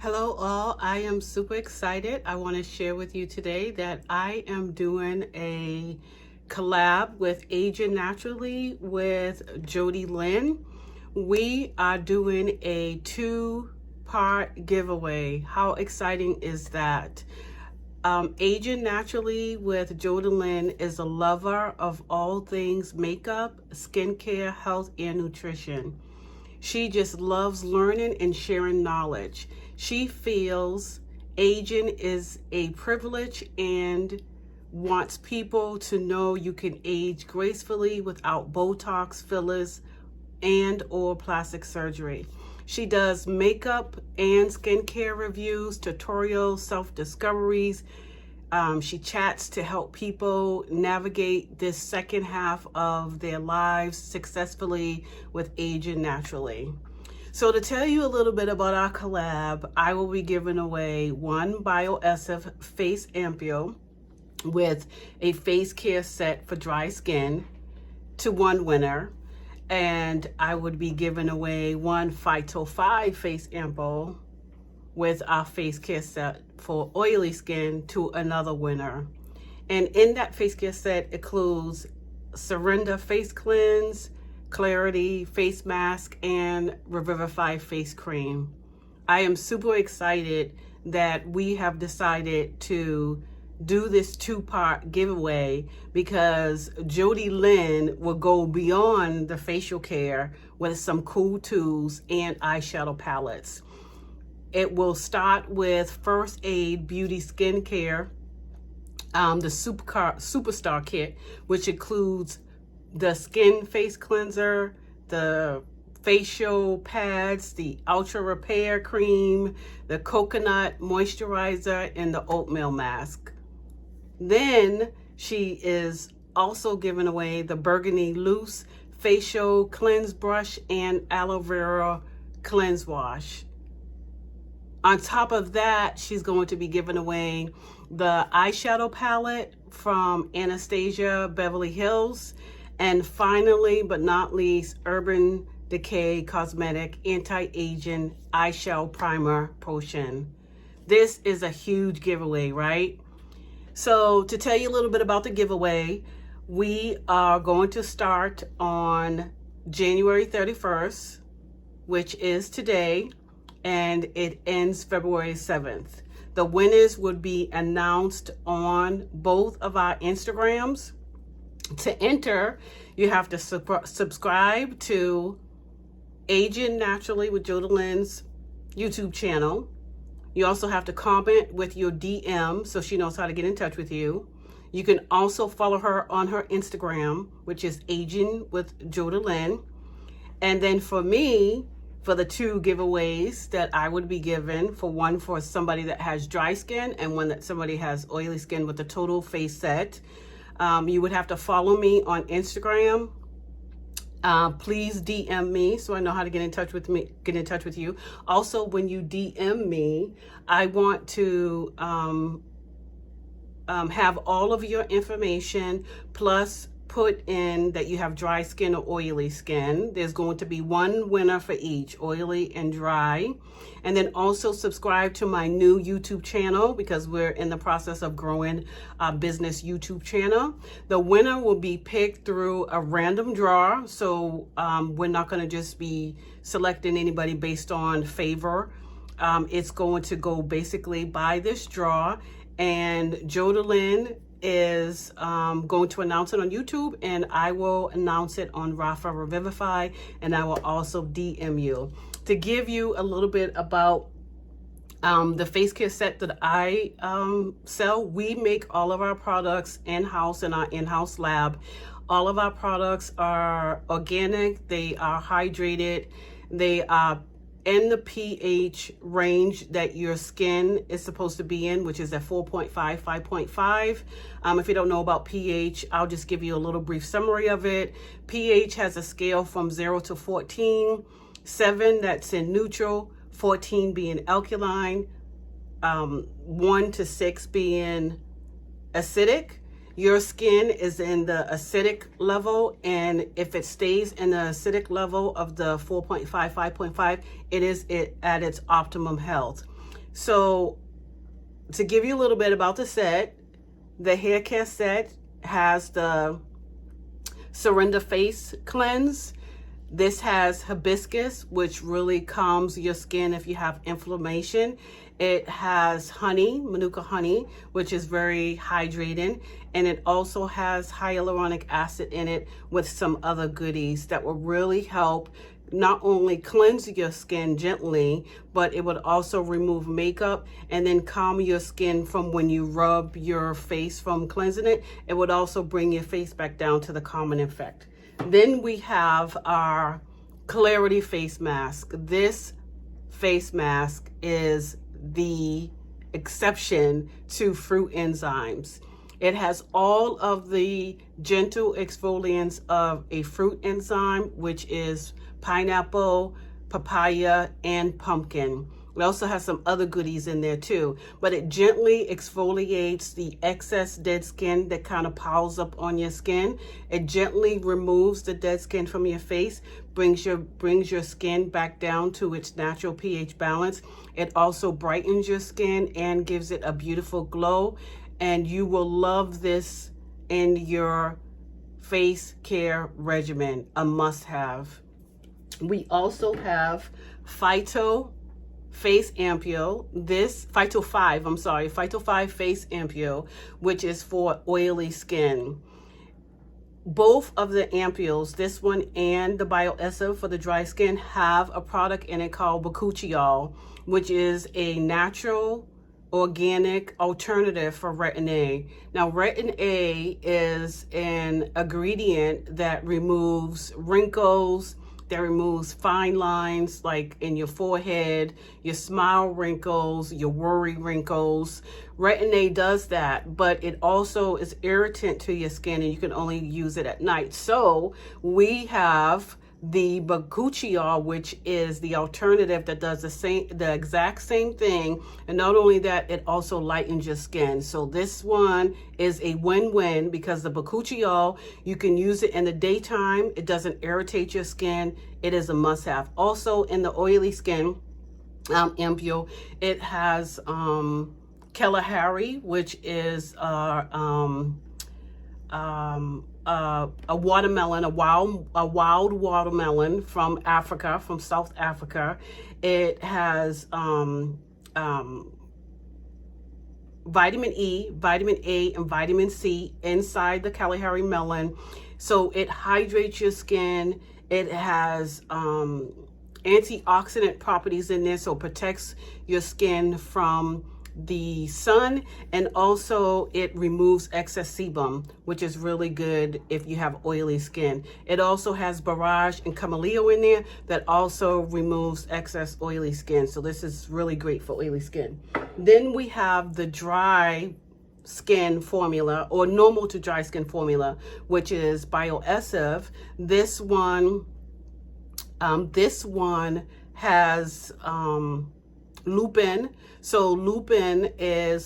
Hello all, I am super excited. I want to share with you today that I am doing a collab with Aging Naturally with Jodylynn. We are doing a two-part giveaway. How exciting is that? Aging Naturally with Jodylynn is a lover of all things makeup, skincare, health, and nutrition. She just loves learning and sharing knowledge. She feels aging is a privilege and wants people to know you can age gracefully without botox, fillers, and or plastic surgery. She does makeup and skincare reviews, tutorials, self-discoveries. She chats to help people navigate this second half of their lives successfully with Aging Naturally. So to tell you a little bit about our collab, I will be giving away one bioessev face ampoule with a face care set for dry skin to one winner. And I would be giving away one Phyto 5 face ampoule with our face care set for oily skin to another winner. And in that face care set includes Surrender Face Cleanse, Clarity Face Mask, and Revivifi Face Cream. I am super excited that we have decided to do this two-part giveaway because Jodylynn will go beyond the facial care with some cool tools and eyeshadow palettes. It will start with First Aid Beauty Skincare, the Superstar Kit, which includes the Skin Face Cleanser, the facial pads, the Ultra Repair Cream, the Coconut Moisturizer, and the Oatmeal Mask. Then she is also giving away the Burgundy Loose Facial Cleanse Brush and Aloe Vera Cleanse Wash. On top of that, she's going to be giving away the eyeshadow palette from Anastasia Beverly Hills. And finally, but not least, Urban Decay Cosmetic Anti-Aging Eyeshadow Primer Potion. This is a huge giveaway, right? So to tell you a little bit about the giveaway, we are going to start on January 31st, which is today, and it ends February 7th. The winners would be announced on both of our Instagrams. To enter, you have to subscribe to Aging Naturally with Jodylynn's YouTube channel. You also have to comment with your DM so she knows how to get in touch with you. You can also follow her on her Instagram, which is Aging with Jodylynn. And then for me, for the two giveaways that I would be given, for one for somebody that has dry skin and one that somebody has oily skin with the total face set, you would have to follow me on Instagram. Please DM me so I know how to get in touch with you. Also, when you DM me, I want to have all of your information, plus put in that you have dry skin or oily skin. There's going to be one winner for each, oily and dry. And then also subscribe to my new YouTube channel because we're in the process of growing our business YouTube channel. The winner will be picked through a random draw. So we're not going to just be selecting anybody based on favor. It's going to go basically by this draw, and Jodylynn is going to announce it on YouTube, and I will announce it on Rafa Revivify, and I will also DM you. To give you a little bit about the face care set that I sell, we make all of our products in-house in our in-house lab. All of our products are organic, they are hydrated, they are in the pH range that your skin is supposed to be in, which is at 4.5, 5.5. If you don't know about pH, I'll just give you a little brief summary of it. pH has a scale from 0 to 14, 7 that's in neutral, 14 being alkaline, 1 to 6 being acidic. Your skin is in the acidic level, and if it stays in the acidic level of the 4.5, 5.5, it is at its optimum health. So to give you a little bit about the set, the hair care set has the Surrender Face Cleanse. This has hibiscus, which really calms your skin if you have inflammation. It has honey, manuka honey, which is very hydrating. And it also has hyaluronic acid in it with some other goodies that will really help not only cleanse your skin gently, but it would also remove makeup and then calm your skin from when you rub your face from cleansing it. It would also bring your face back down to the calming effect. Then we have our Clarity Face Mask. This face mask is the exception to fruit enzymes. It has all of the gentle exfoliants of a fruit enzyme, which is pineapple, papaya, and pumpkin. It also has some other goodies in there too, but it gently exfoliates the excess dead skin that kind of piles up on your skin. It gently removes the dead skin from your face, brings your skin back down to its natural pH balance. It also brightens your skin and gives it a beautiful glow, and you will love this in your face care regimen, a must-have. We also have Phyto Face Ampoule, Phyto 5 Face Ampoule, which is for oily skin. Both of the ampoules, this one and the bioessev for the dry skin, have a product in it called bakuchiol, which is a natural organic alternative for retin A. Now, retin A is an ingredient that removes wrinkles, that removes fine lines like in your forehead, your smile wrinkles, your worry wrinkles. Retin A does that, but it also is irritant to your skin and you can only use it at night. So we have the bakuchiol, which is the alternative that does the exact same thing, and not only that, it also lightens your skin. So this one is a win-win because the bakuchiol, you can use it in the daytime. It doesn't irritate your skin. It is a must-have. Also in the oily skin ampoule, it has Kalahari, which is a watermelon, a wild watermelon from Africa, from South Africa. It has vitamin E, vitamin A, and vitamin C inside the Kalahari melon. So it hydrates your skin. It has antioxidant properties in there, so it protects your skin from the sun, and also it removes excess sebum, which is really good if you have oily skin. It also has borage and camellia in there that also removes excess oily skin. So this is really great for oily skin. Then we have the dry skin formula, or normal to dry skin formula, which is bioessev. This one has lupin. So lupin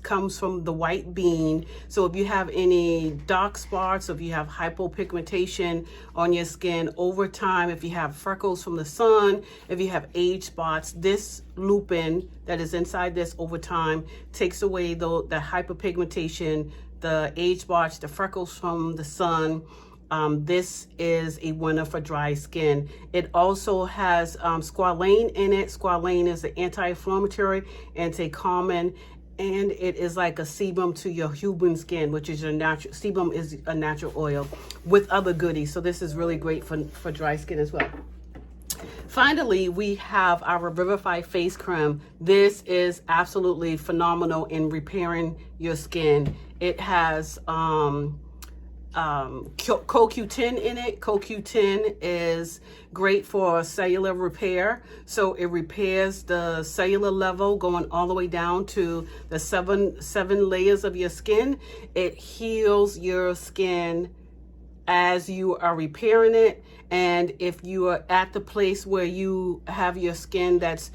comes from the white bean. So if you have any dark spots, if you have hypopigmentation on your skin over time, if you have freckles from the sun, if you have age spots, this lupin that is inside this over time takes away the hyperpigmentation, the age spots, the freckles from the sun. This is a winner for dry skin. It also has squalane in it. Squalane is an anti-inflammatory, anti-calming, and it is like a sebum to your human skin, which is your natural, sebum is a natural oil with other goodies. So this is really great for dry skin as well. Finally, we have our Revivifi Face Cream. This is absolutely phenomenal in repairing your skin. It has CoQ10 in it. CoQ10 is great for cellular repair. So it repairs the cellular level going all the way down to the seven layers of your skin. It heals your skin as you are repairing it. And if you are at the place where you have your skin that's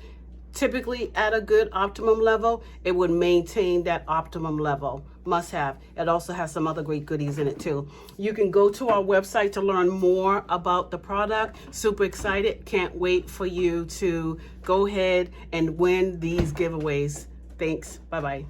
typically at a good optimum level, it would maintain that optimum level. Must have. It also has some other great goodies in it too. You can go to our website to learn more about the product. Super excited. Can't wait for you to go ahead and win these giveaways. Thanks. Bye-bye.